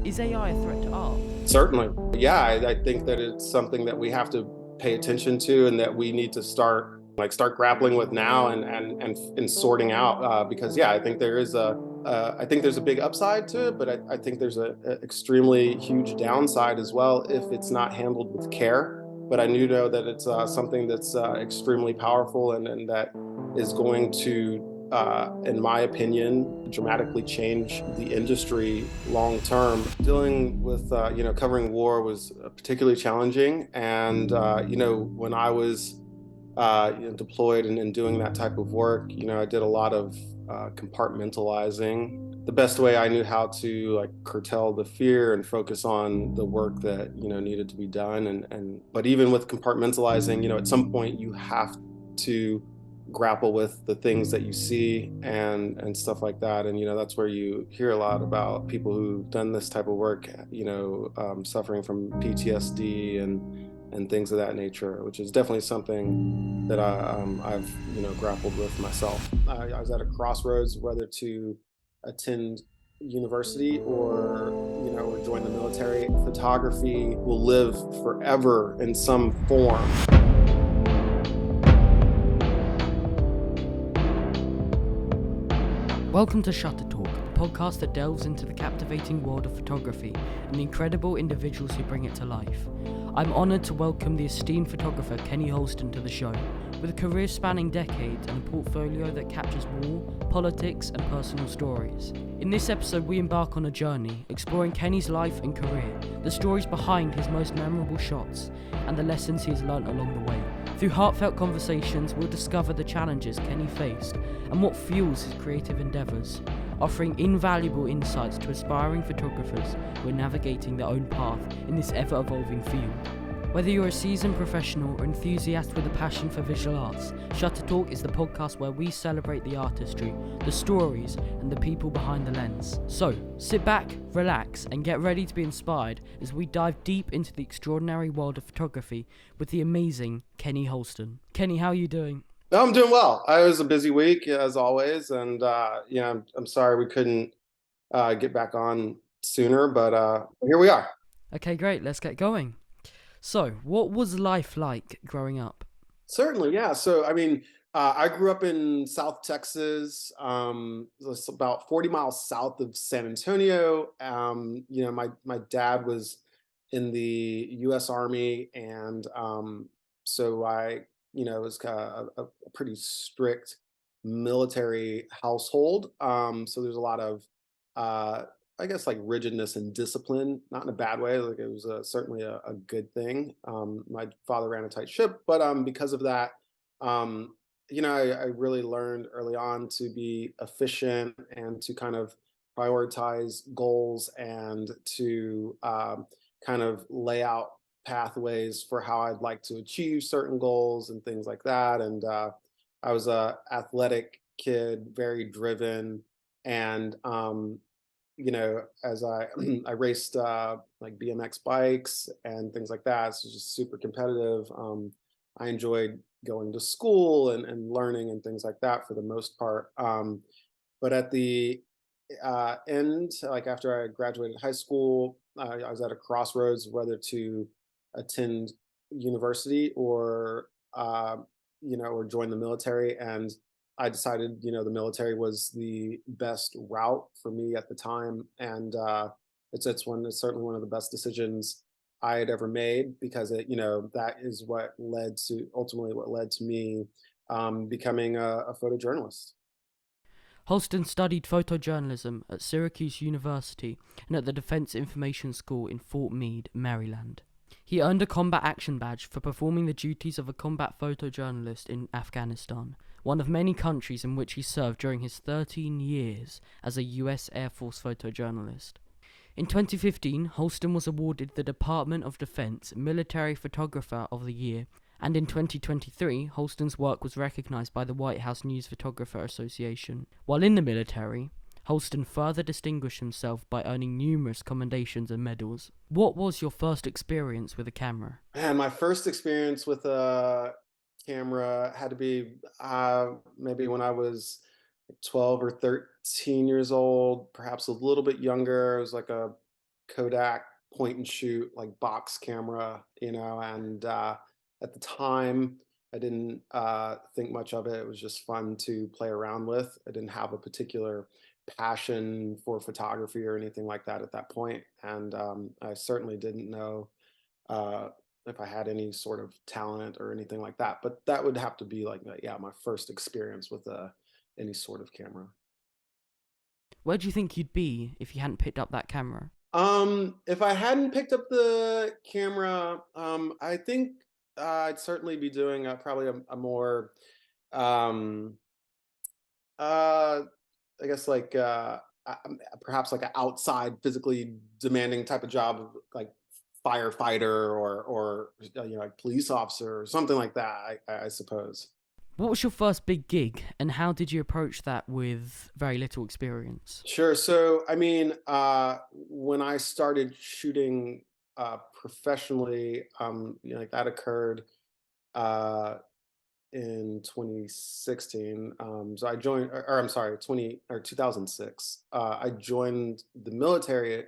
Is AI a threat to art? Certainly. Yeah, I think that it's something that we have to pay attention to and that we need to start grappling with now and sorting out because yeah, I think there is I think there's a big upside to it, but I think there's a extremely huge downside as well if it's not handled with care. But I do know that it's something that's extremely powerful and that is going to in my opinion, dramatically change the industry long term. Dealing with, covering war was particularly challenging. And, when I was deployed and doing that type of work, I did a lot of compartmentalizing. The best way I knew how to like curtail the fear and focus on the work that needed to be done. But even with compartmentalizing, at some point you have to grapple with the things that you see and stuff like that. And that's where you hear a lot about people who've done this type of work, suffering from PTSD and things of that nature, which is definitely something that I've grappled with myself. I was at a crossroads whether to attend university or join the military. Photography will live forever in some form. Welcome to Shutter Talk, a podcast that delves into the captivating world of photography and the incredible individuals who bring it to life. I'm honoured to welcome the esteemed photographer Kenny Holston to the show. With a career spanning decades and a portfolio that captures war, politics and personal stories. In this episode we embark on a journey, exploring Kenny's life and career, the stories behind his most memorable shots, and the lessons he has learnt along the way. Through heartfelt conversations, we'll discover the challenges Kenny faced and what fuels his creative endeavours, offering invaluable insights to aspiring photographers who are navigating their own path in this ever-evolving field. Whether you're a seasoned professional or enthusiast with a passion for visual arts, Shutter Talk is the podcast where we celebrate the artistry, the stories, and the people behind the lens. So, sit back, relax, and get ready to be inspired as we dive deep into the extraordinary world of photography with the amazing Kenny Holston. Kenny, how are you doing? No, I'm doing well. I was a busy week as always, and I'm sorry we couldn't get back on sooner, but here we are. Okay, great, let's get going. So, what was life like growing up? Certainly, yeah. So, I mean, I grew up in South Texas, it's about 40 miles south of San Antonio. My dad was in the U.S. Army, and so I was kind of a pretty strict military household. So there's a lot of uh, I guess like rigidness and discipline, not in a bad way. Like it was certainly a good thing. My father ran a tight ship, but because of that, I really learned early on to be efficient and to kind of prioritize goals and to kind of lay out pathways for how I'd like to achieve certain goals and things like that. And I was a athletic kid, very driven, and as I I raced like BMX bikes and things like that. So just super competitive. I enjoyed going to school and learning and things like that for the most part. But at the end, like after I graduated high school, I was at a crossroads whether to attend university or join the military. And I decided, the military was the best route for me at the time, and it's certainly one of the best decisions I had ever made because that is what led to me becoming a photojournalist. Holston studied photojournalism at Syracuse University and at the Defense Information School in Fort Meade, Maryland. He earned a combat action badge for performing the duties of a combat photojournalist in Afghanistan, one of many countries in which he served during his 13 years as a US Air Force photojournalist. In 2015, Holston was awarded the Department of Defense Military Photographer of the Year, and in 2023, Holston's work was recognized by the White House News Photographer Association. While in the military, Holston further distinguished himself by earning numerous commendations and medals. What was your first experience with a camera? And my first experience with a camera had to be maybe when I was 12 or 13 years old, perhaps a little bit younger. It was like a Kodak point and shoot like box camera, and at the time I didn't think much of it. It was just fun to play around with. I didn't have a particular passion for photography or anything like that at that point, and I certainly didn't know uh, if I had any sort of talent or anything like that. But that would have to be like, yeah, my first experience with any sort of camera. Where do you think you'd be if you hadn't picked up that camera? If I hadn't picked up the camera, I think I'd certainly be doing probably a more, um, uh, I guess like perhaps like an outside, physically demanding type of job, like firefighter or like police officer or something like that. I suppose. What was your first big gig, and how did you approach that with very little experience? Sure. So, I mean, when I started shooting professionally, like that occurred uh, in 2016. So I joined, or I'm sorry, 2006. I joined the military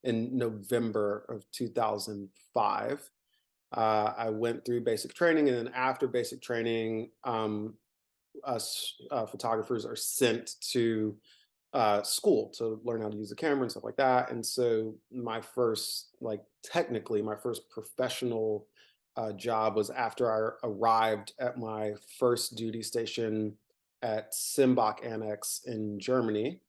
in November of 2005. I went through basic training, and then after basic training, us photographers are sent to school to learn how to use the camera and stuff like that. And so my first, like technically, my first professional job was after I arrived at my first duty station at Simbach Annex in Germany.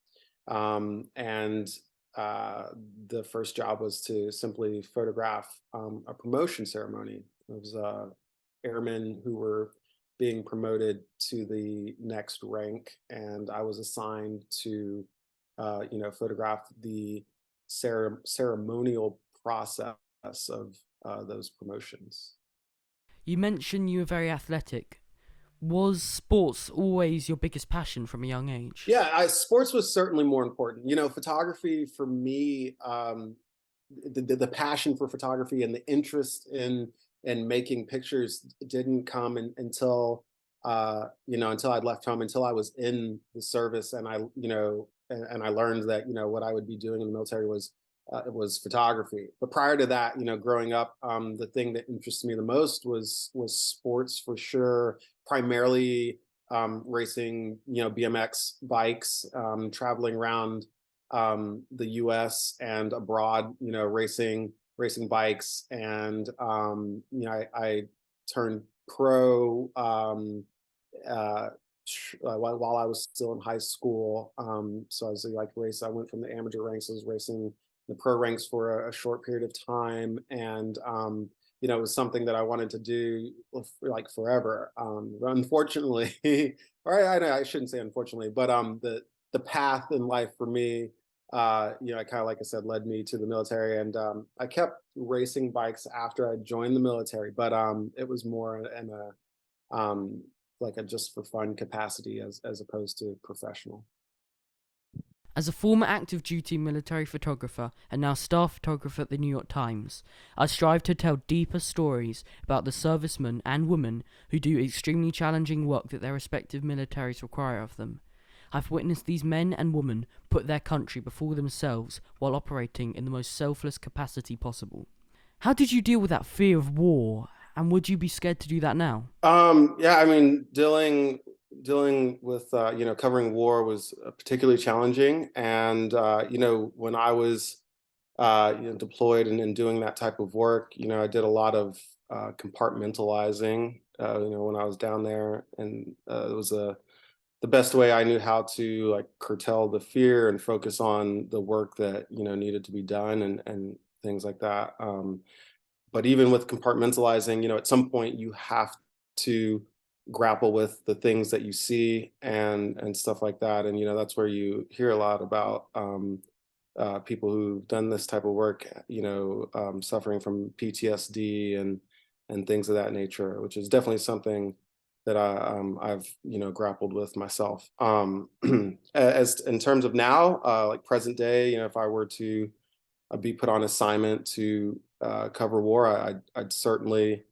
And the first job was to simply photograph a promotion ceremony. It was airmen who were being promoted to the next rank, and I was assigned to, photograph the ceremonial process of those promotions. You mentioned you were very athletic. Was sports always your biggest passion from a young age? Yeah, sports was certainly more important. Photography for me, the passion for photography and the interest in making pictures didn't come until until I'd left home, until I was in the service, and and I learned that what I would be doing in the military was photography. But prior to that, growing up, the thing that interested me the most was sports for sure. Primarily racing, BMX bikes, traveling around the U.S. and abroad, racing bikes, and I turned pro while I was still in high school. So I was like race. I went from the amateur ranks. I was racing the pro ranks for a short period of time, and it was something that I wanted to do like forever. Unfortunately, or I shouldn't say unfortunately, but the path in life for me, kind of like I said, led me to the military, and I kept racing bikes after I joined the military, but it was more in a like a just for fun capacity as opposed to professional. As a former active duty military photographer and now staff photographer at the New York Times, I strive to tell deeper stories about the servicemen and women who do extremely challenging work that their respective militaries require of them. I've witnessed these men and women put their country before themselves while operating in the most selfless capacity possible. How did you deal with that fear of war, and would you be scared to do that now? Yeah, I mean, dealing with covering war was particularly challenging, and when I was deployed and doing that type of work, I did a lot of compartmentalizing. When I was down there, and it was the best way I knew how to like curtail the fear and focus on the work that needed to be done and things like that. But even with compartmentalizing, at some point you have to grapple with the things that you see and stuff like that. And that's where you hear a lot about people who've done this type of work, suffering from PTSD and things of that nature, which is definitely something that I've grappled with myself. As in terms of now, like present day, if I were to be put on assignment to cover war, I'd certainly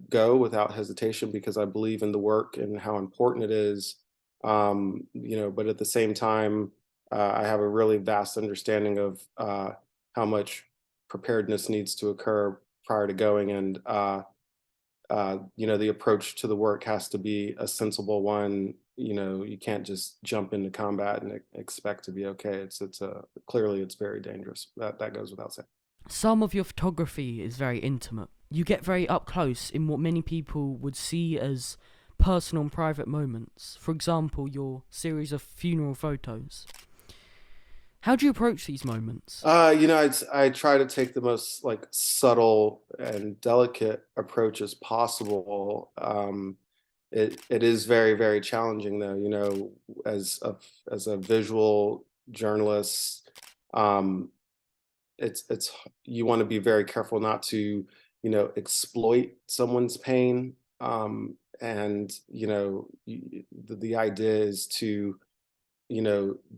go without hesitation because I believe in the work and how important it is. But at the same time, I have a really vast understanding of how much preparedness needs to occur prior to going, and the approach to the work has to be a sensible one. You can't just jump into combat and expect to be okay. It's clearly it's very dangerous. That goes without saying. Some of your photography is very intimate. You get very up close in what many people would see as personal and private moments. For example, your series of funeral photos. How do you approach these moments? I try to take the most like subtle and delicate approach as possible. It is very, very challenging though, as a visual journalist. It's you want to be very careful not to, exploit someone's pain. And the idea is to,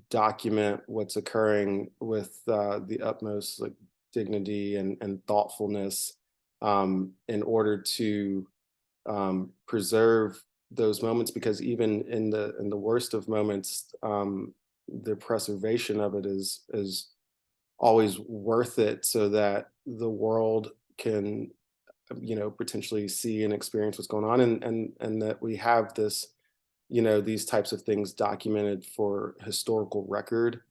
document what's occurring with the utmost like dignity and thoughtfulness, in order to preserve those moments, because even in the worst of moments, the preservation of it is always worth it, so that the world can, potentially see and experience what's going on, and that we have this, these types of things documented for historical record,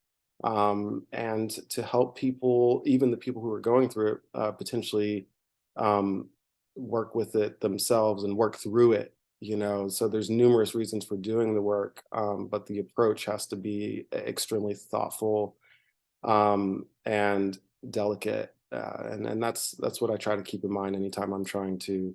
and to help people, even the people who are going through it, potentially um, work with it themselves and work through it. So there's numerous reasons for doing the work, but the approach has to be extremely thoughtful, and delicate, and that's what I try to keep in mind anytime I'm trying to,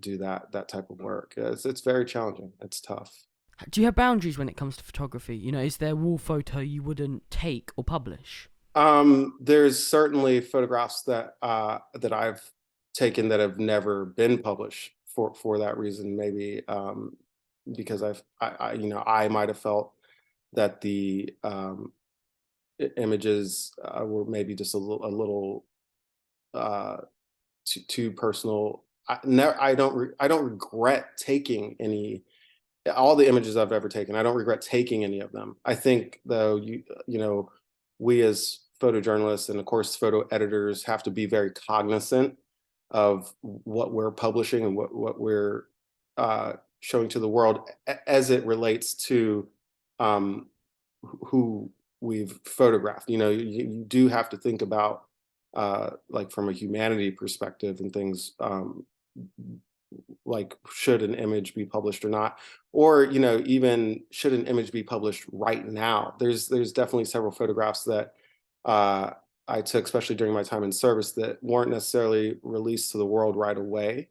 do that type of work. It's very challenging. It's tough. Do you have boundaries when it comes to photography? Is there a wall photo you wouldn't take or publish? There's certainly photographs that I've taken that have never been published for that reason. Maybe because I might have felt that the images were maybe just a little uh, too personal. I don't regret taking any all the images I've ever taken. I don't regret taking any of them. I think though we as photojournalists and of course photo editors have to be very cognizant of what we're publishing and what we're showing to the world as it relates to um, who we've photographed. You do have to think about like from a humanity perspective and things, like should an image be published or not, or even should an image be published right now. There's definitely several photographs that uh, I took, especially during my time in service, that weren't necessarily released to the world right away,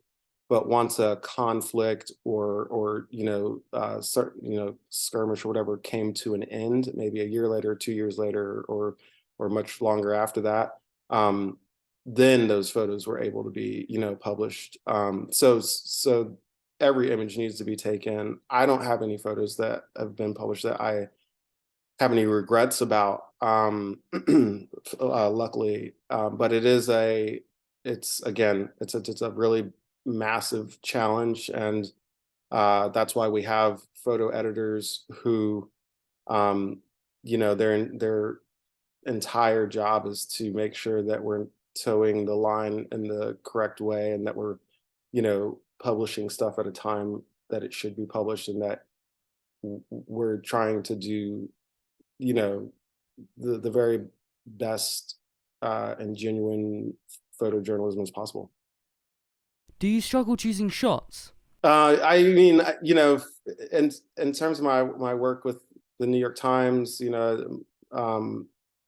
but once a conflict or skirmish or whatever came to an end, maybe a year later, 2 years later, or much longer after that, then those photos were able to be published. So every image needs to be taken. I don't have any photos that have been published that I have any regrets about, luckily. But it's a really massive challenge, and that's why we have photo editors who, their entire job is to make sure that we're towing the line in the correct way, and that we're publishing stuff at a time that it should be published, and that we're trying to do you know the very best and genuine photojournalism as possible. Do you struggle choosing shots? I mean, in terms of my work with the New York Times,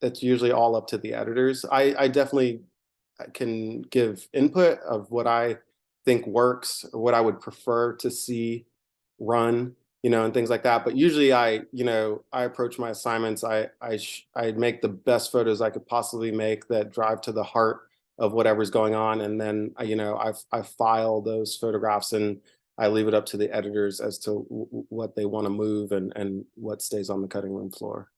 it's usually all up to the editors. I definitely can give input of what I think works or what I would prefer to see run, and things like that. But usually I approach my assignments. I make the best photos I could possibly make that drive to the heart of whatever's going on, and then I file those photographs, and I leave it up to the editors as to what they want to move, and what stays on the cutting room floor.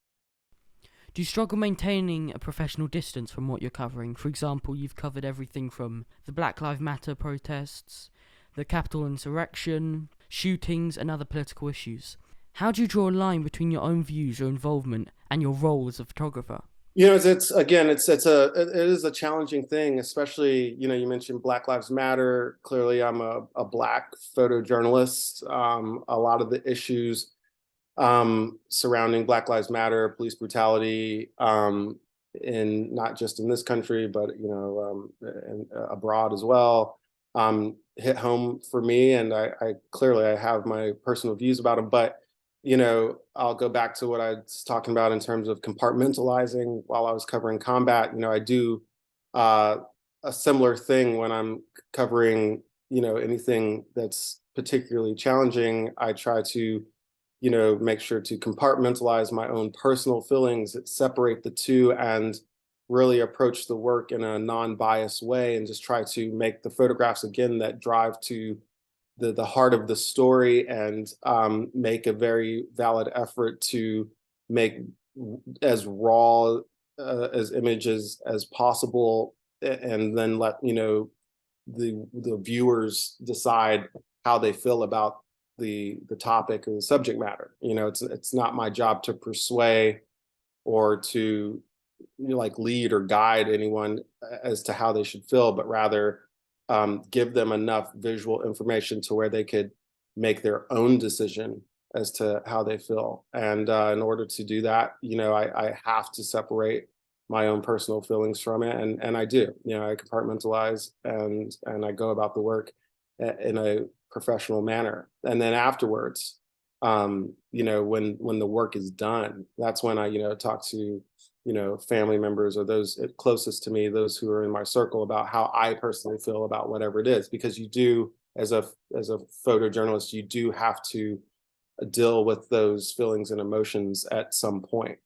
Do you struggle maintaining a professional distance from what you're covering? For example, you've covered everything from the Black Lives Matter protests, the Capitol insurrection, shootings, and other political issues. How do you draw a line between your own views, your involvement, and your role as a photographer? It's again, it is a challenging thing, especially, you mentioned Black Lives Matter. Clearly, I'm a Black photojournalist. A lot of the issues surrounding Black Lives Matter, police brutality, in not just in this country, but abroad as well, hit home for me, and I clearly I have my personal views about them. But I'll go back to what I was talking about in terms of compartmentalizing while I was covering combat. I do a similar thing when I'm covering, anything that's particularly challenging. I try to, make sure to compartmentalize my own personal feelings, separate the two, and really approach the work in a non-biased way, and just try to make the photographs again that drive to the heart of the story, and make a very valid effort to make as raw as images as possible, and then let the viewers decide how they feel about the topic or the subject matter. It's not my job to persuade or to like lead or guide anyone as to how they should feel, but rather give them enough visual information to where they could make their own decision as to how they feel. And in order to do that, I have to separate my own personal feelings from it, and I do. I compartmentalize, and I go about the work in a professional manner. And then afterwards, when the work is done, that's when I talk to family members or those closest to me, those who are in my circle, about how I personally feel about whatever it is. Because you do, as a photojournalist, you do have to deal with those feelings and emotions at some point.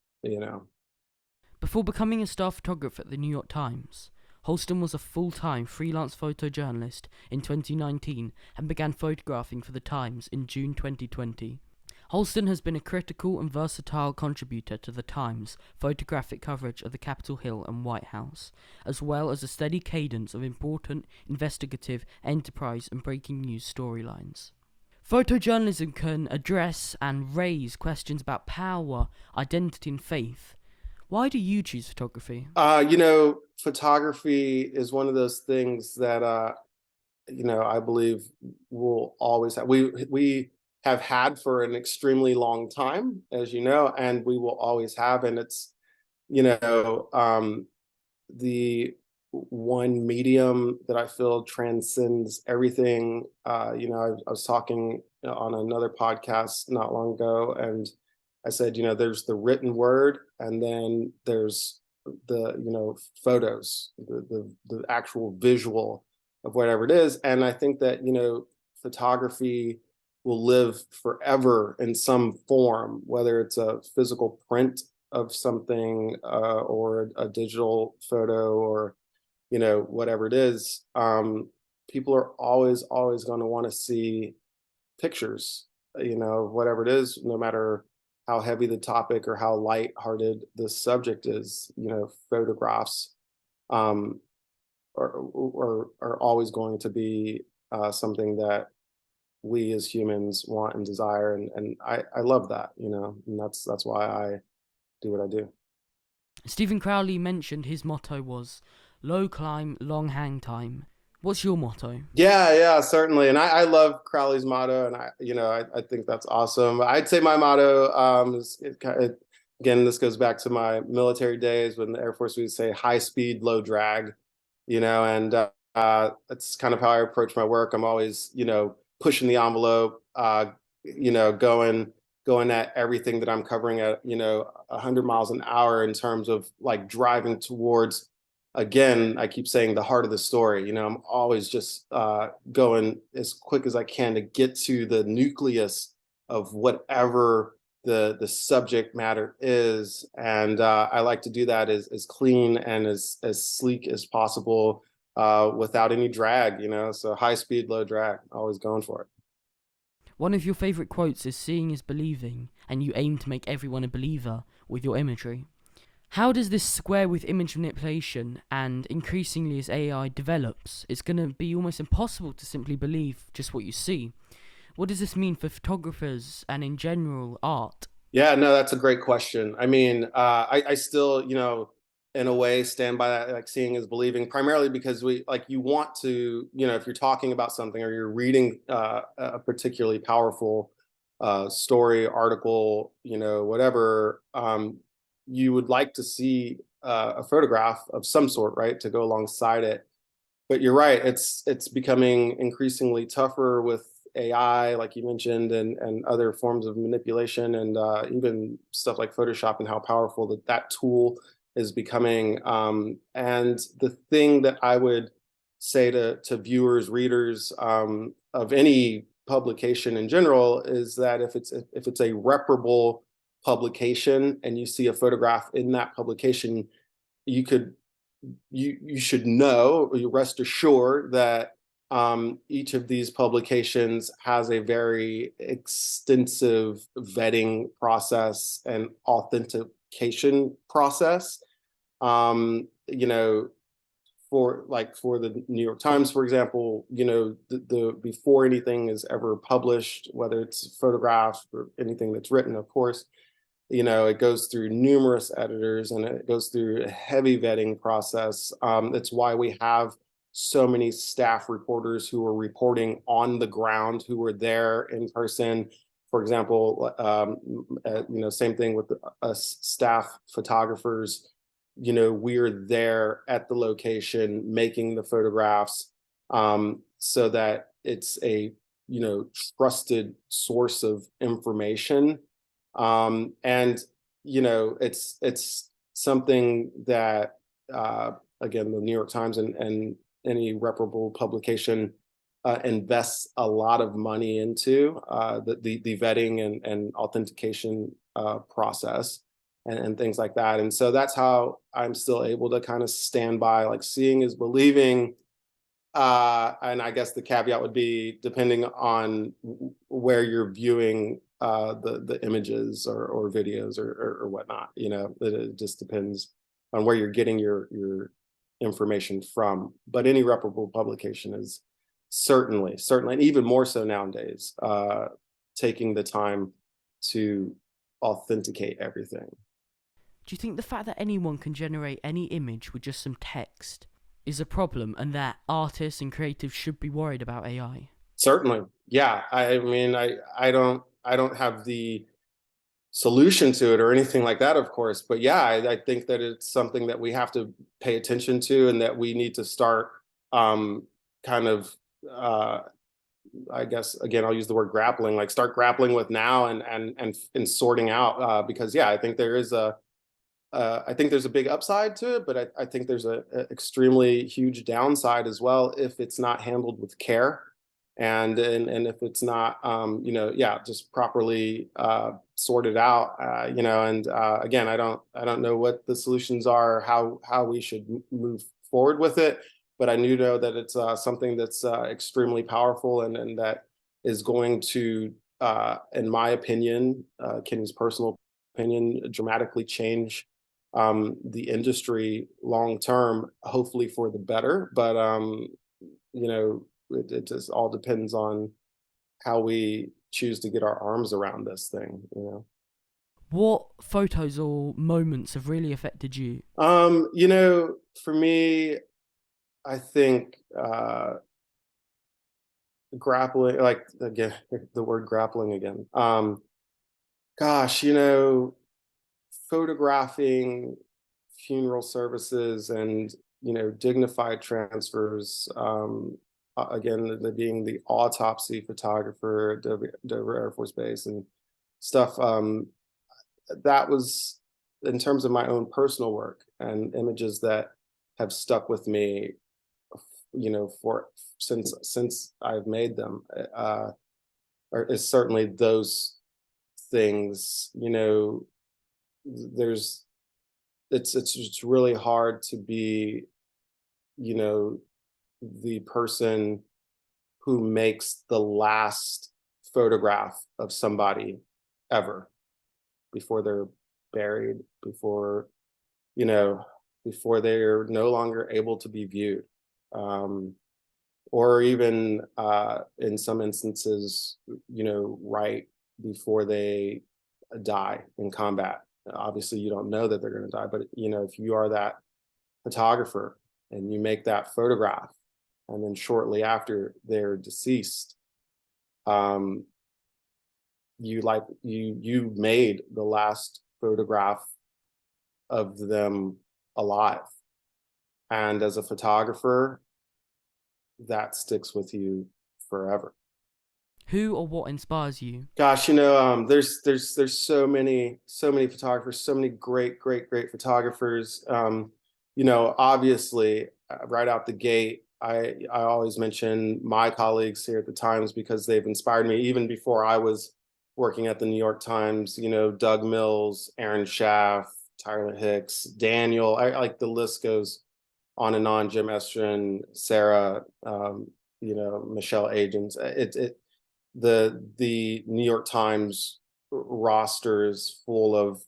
Before becoming a staff photographer at the New York Times, Holston was a full-time freelance photojournalist in 2019 and began photographing for the Times in June 2020. Holston has been a critical and versatile contributor to the Times' photographic coverage of the Capitol Hill and White House, as well as a steady cadence of important investigative, enterprise and breaking news storylines. Photojournalism can address and raise questions about power, identity and faith. Why do you choose photography? Photography is one of those things that I believe we'll always have. We have had for an extremely long time, as you know, and we will always have. And it's, the one medium that I feel transcends everything. I was talking on another podcast not long ago, and I said, there's the written word, and then there's the photos, the actual visual of whatever it is. And I think that photography will live forever in some form, whether it's a physical print of something, or a digital photo, or whatever it is. People are always going to want to see pictures, whatever it is, no matter how heavy the topic or how lighthearted the subject is. Photographs are always going to be something that we as humans want and desire, and I love that, and that's why I do what I do. Stephen Crowley mentioned his motto was low climb, long hang time. What's your motto? Yeah, certainly. And I love Crowley's motto, and I think that's awesome. I'd say my motto again, this goes back to my military days when the Air Force would say high speed, low drag, and that's kind of how I approach my work. I'm always, pushing the envelope, going at everything that I'm covering at, 100 miles an hour, in terms of like driving towards, again, I keep saying, the heart of the story. I'm always just going as quick as I can to get to the nucleus of whatever the subject matter is. And I like to do that as clean and as sleek as possible, without any drag, so high speed, low drag, always going for it. One of your favourite quotes is seeing is believing, and you aim to make everyone a believer with your imagery. How does this square with image manipulation, and increasingly as AI develops, it's going to be almost impossible to simply believe just what you see? What does this mean for photographers and in general art? Yeah, no, that's a great question. I mean, I still, in a way, stand by that, like seeing is believing, primarily because you want to, if you're talking about something or you're reading a particularly powerful story, article, whatever, you would like to see a photograph of some sort, right, to go alongside it. But you're right, it's becoming increasingly tougher with AI, like you mentioned, and other forms of manipulation, and even stuff like Photoshop and how powerful that tool is becoming. And the thing that I would say to viewers, readers of any publication in general is that if it's a reparable publication and you see a photograph in that publication, you could you should know, you rest assured that each of these publications has a very extensive vetting process and authentication process. You know, for the New York Times, for example, the before anything is ever published, whether it's photographs or anything that's written, of course, it goes through numerous editors and it goes through a heavy vetting process. That's why we have so many staff reporters who are reporting on the ground, who were there in person. For example, same thing with us staff photographers. We're there at the location making the photographs, so that it's a trusted source of information. And it's something that again, the New York Times and any reputable publication invests a lot of money into the vetting and authentication process and things like that. And so that's how I'm still able to kind of stand by, like, seeing is believing. And I guess the caveat would be depending on where you're viewing the images or videos or whatnot. It just depends on where you're getting your information from. But any reputable publication is certainly, and even more so nowadays, taking the time to authenticate everything. Do you think the fact that anyone can generate any image with just some text is a problem, and that artists and creatives should be worried about AI? Certainly, yeah. I mean, I don't have the solution to it or anything like that, of course, but yeah, I think that it's something that we have to pay attention to, and that we need to start kind of I guess, again, I'll use the word grappling, like start grappling with now, and sorting out, because yeah, I think there's a big upside to it, but I think there's a extremely huge downside as well if it's not handled with care, and if it's not, yeah, just properly sorted out, and again, I don't know what the solutions are, how we should move forward with it, but I do know that it's something that's extremely powerful, and that is going to, in my opinion, Kenny's personal opinion, dramatically change the industry long term, hopefully for the better. But it just all depends on how we choose to get our arms around this thing. What photos or moments have really affected you? For me, I think grappling, like, again, the word grappling again. Gosh, photographing funeral services and dignified transfers, again, being the autopsy photographer at Dover Air Force Base and stuff, that was, in terms of my own personal work and images that have stuck with me, for since I've made them, is certainly those things. There's it's really hard to be, the person who makes the last photograph of somebody ever before they're buried, you know before they're no longer able to be viewed. or even in some instances, right before they die in combat. Obviously, you don't know that they're going to die, but if you are that photographer and you make that photograph, and then shortly after they're deceased, you made the last photograph of them alive, and as a photographer, that sticks with you forever. Who or what inspires you? Gosh, there's so many photographers, so many great photographers. Obviously, right out the gate, I always mention my colleagues here at the Times because they've inspired me even before I was working at the New York Times. Doug Mills, Aaron Schaff, Tyler Hicks, Daniel. I like the list goes on and on. Jim Estrin, Sarah, Michelle Agents. The New York Times roster is full of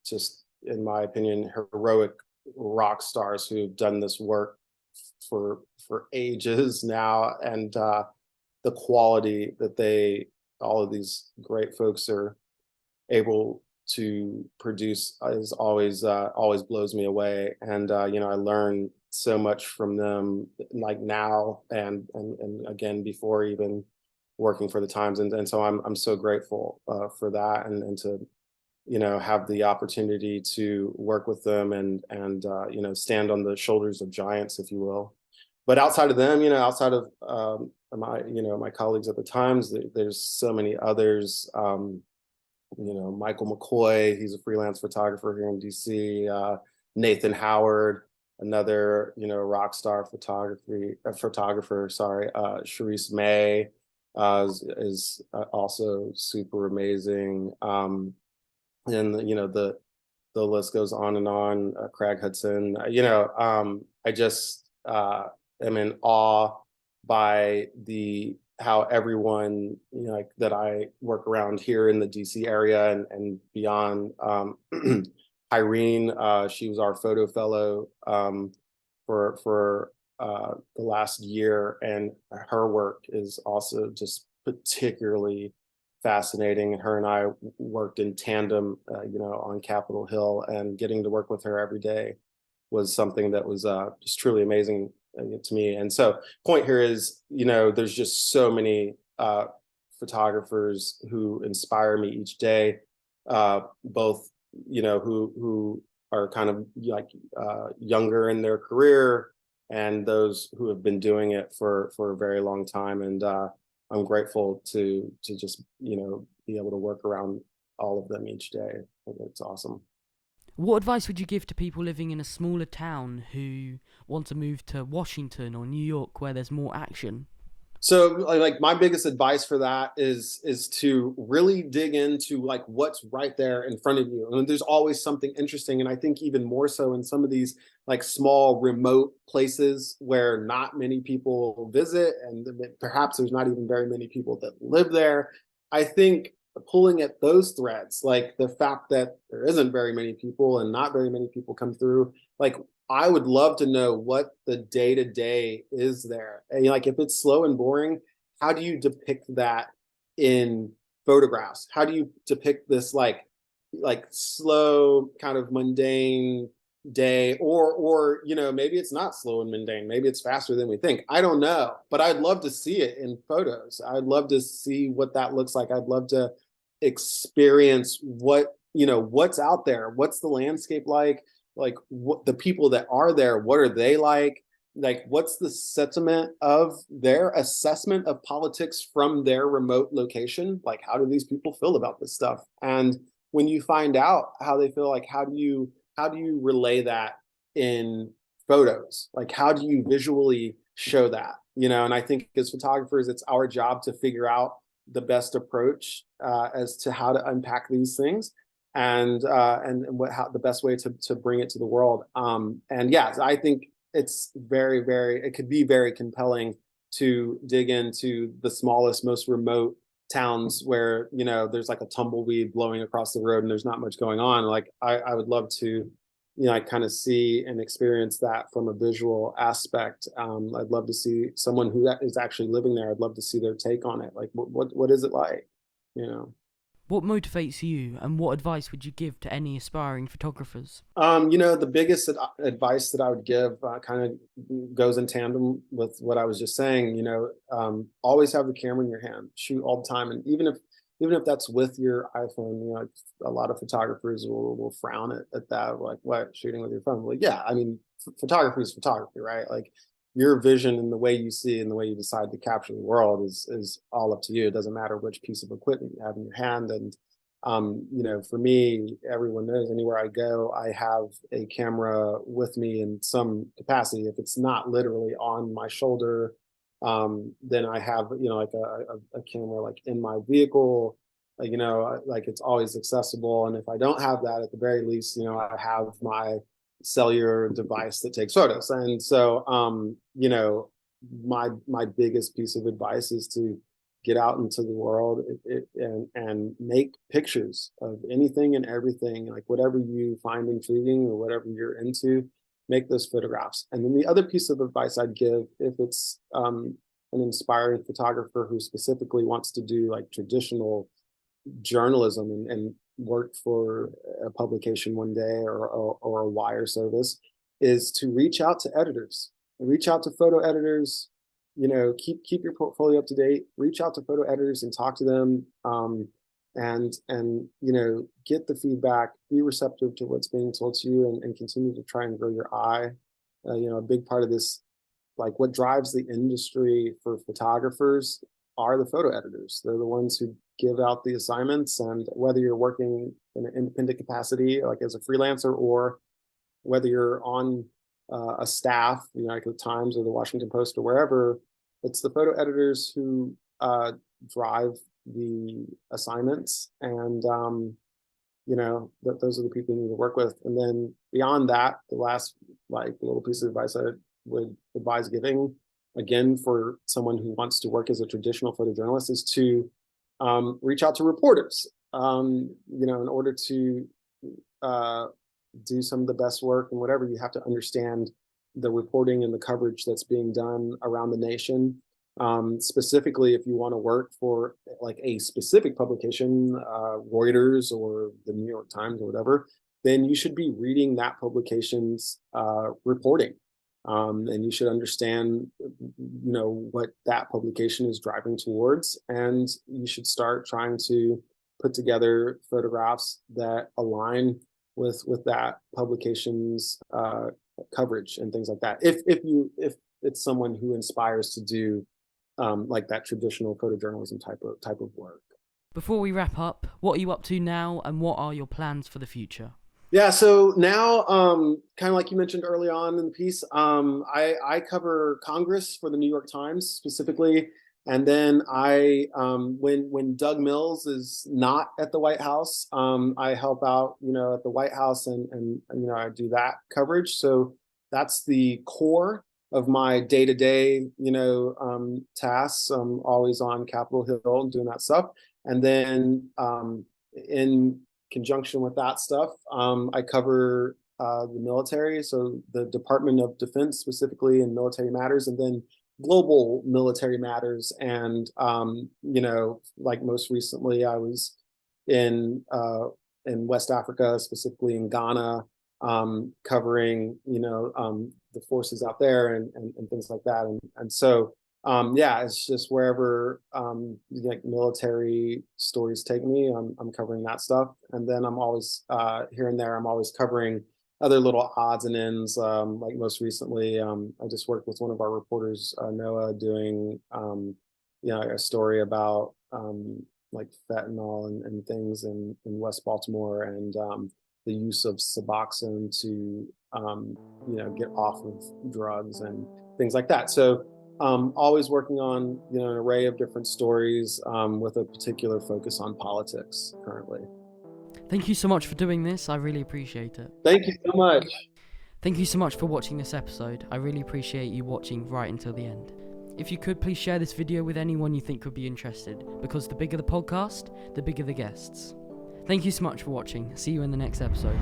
just, in my opinion, heroic rock stars who've done this work for ages now, and the quality that all of these great folks are able to produce is always blows me away. And I learn so much from them, like now and again before even working for the Times, and so I'm so grateful for that, and to have the opportunity to work with them and stand on the shoulders of giants, if you will. But outside of them, outside of my colleagues at the Times, there's so many others. Michael McCoy, he's a freelance photographer here in DC. Nathan Howard, another rock star photographer. Sorry, Charisse May is also super amazing. And the list goes on and on. Craig Hudson. I just am in awe by how everyone that I work around here in the DC area and beyond. Irene, she was our photo fellow for the last year, and her work is also just particularly fascinating. And her and I worked in tandem, on Capitol Hill, and getting to work with her every day was something that was just truly amazing to me. And so, point here is, there's just so many photographers who inspire me each day, both who are kind of like younger in their career, and those who have been doing it for a very long time. And I'm grateful to just be able to work around all of them each day. It's awesome. What advice would you give to people living in a smaller town who want to move to Washington or New York where there's more action? So like my biggest advice for that is to really dig into like what's right there in front of you. And there's always something interesting. And I think even more so in some of these like small remote places where not many people visit, and perhaps there's not even very many people that live there. I think pulling at those threads, like the fact that there isn't very many people and not very many people come through, like I would love to know what the day-to-day is there. And like if it's slow and boring, how do you depict that in photographs? How do you depict this like slow, kind of mundane day? Or maybe it's not slow and mundane, maybe it's faster than we think. I don't know, but I'd love to see it in photos. I'd love to see what that looks like. I'd love to experience what's out there. What's the landscape like what the people that are there, what are they like what's the sentiment of their assessment of politics from their remote location? Like, how do these people feel about this stuff? And when you find out how they feel, like how do you relay that in photos? Like, how do you visually show that? And I think as photographers, it's our job to figure out the best approach as to how to unpack these things, and how the best way to bring it to the world. And yeah, I think it's it could be very compelling to dig into the smallest, most remote towns where there's like a tumbleweed blowing across the road and there's not much going on. Like I would love to I kind of see and experience that from a visual aspect. I'd love to see someone who is actually living there. I'd love to see their take on it. Like, what is it like? You know. What motivates you, and what advice would you give to any aspiring photographers? The biggest advice that I would give kind of goes in tandem with what I was just saying. Always have the camera in your hand, shoot all the time, and even if that's with your iPhone, like a lot of photographers will frown at that, like, what, shooting with your phone? Well, yeah, I mean, photography is photography, right? Like, your vision and the way you see and the way you decide to capture the world is all up to you. It doesn't matter which piece of equipment you have in your hand. And for me, everyone knows anywhere I go, I have a camera with me in some capacity. If it's not literally on my shoulder, then I have, like a camera like in my vehicle, like it's always accessible. And if I don't have that, at the very least, I have my cellular device that takes photos. And so, my biggest piece of advice is to get out into the world and make pictures of anything and everything, like whatever you find intriguing or whatever you're into, make those photographs. And then the other piece of advice I'd give, if it's an inspiring photographer who specifically wants to do like traditional journalism and work for a publication one day or a wire service, is to reach out to editors, reach out to photo editors. Keep your portfolio up to date, reach out to photo editors and talk to them, and get the feedback, be receptive to what's being told to you, and continue to try and grow your eye. A big part of this, like what drives the industry for photographers, are the photo editors. They're the ones who give out the assignments, and whether you're working in an independent capacity, like as a freelancer, or whether you're on a staff, like the Times or the Washington Post or wherever, it's the photo editors who drive the assignments, and those are the people you need to work with. And then beyond that, the last like little piece of advice I would advise giving, again, for someone who wants to work as a traditional photojournalist, is to reach out to reporters. In order to do some of the best work and whatever, you have to understand the reporting and the coverage that's being done around the nation. Specifically, if you want to work for like a specific publication, Reuters or the New York Times or whatever, then you should be reading that publication's reporting. And you should understand, what that publication is driving towards, and you should start trying to put together photographs that align with that publication's coverage and things like that. If it's someone who inspires to do like that traditional photojournalism type of work. Before we wrap up, what are you up to now, and what are your plans for the future? Yeah, so now, kind of like you mentioned early on in the piece, I cover Congress for the New York Times specifically. And then when Doug Mills is not at the White House, I help out, at the White House, and I do that coverage. So that's the core of my day-to-day, tasks. I'm always on Capitol Hill doing that stuff. And then in conjunction with that stuff, I cover the military, so the Department of Defense specifically in military matters, and then global military matters. And like most recently, I was in West Africa, specifically in Ghana, covering the forces out there and things like that. And so it's just wherever like military stories take me, I'm covering that stuff. And then I'm always here and there, I'm always covering other little odds and ends. Like most recently, I just worked with one of our reporters, Noah, doing a story about like fentanyl and things in West Baltimore, and the use of Suboxone to get off of drugs and things like that. So always working on an array of different stories with a particular focus on politics currently. Thank you so much for doing this. I really appreciate it. Thank you so much. Thank you so much for watching this episode. I really appreciate you watching right until the end. If you could, please share this video with anyone you think could be interested, because the bigger the podcast, the bigger the guests. Thank you so much for watching. See you in the next episode.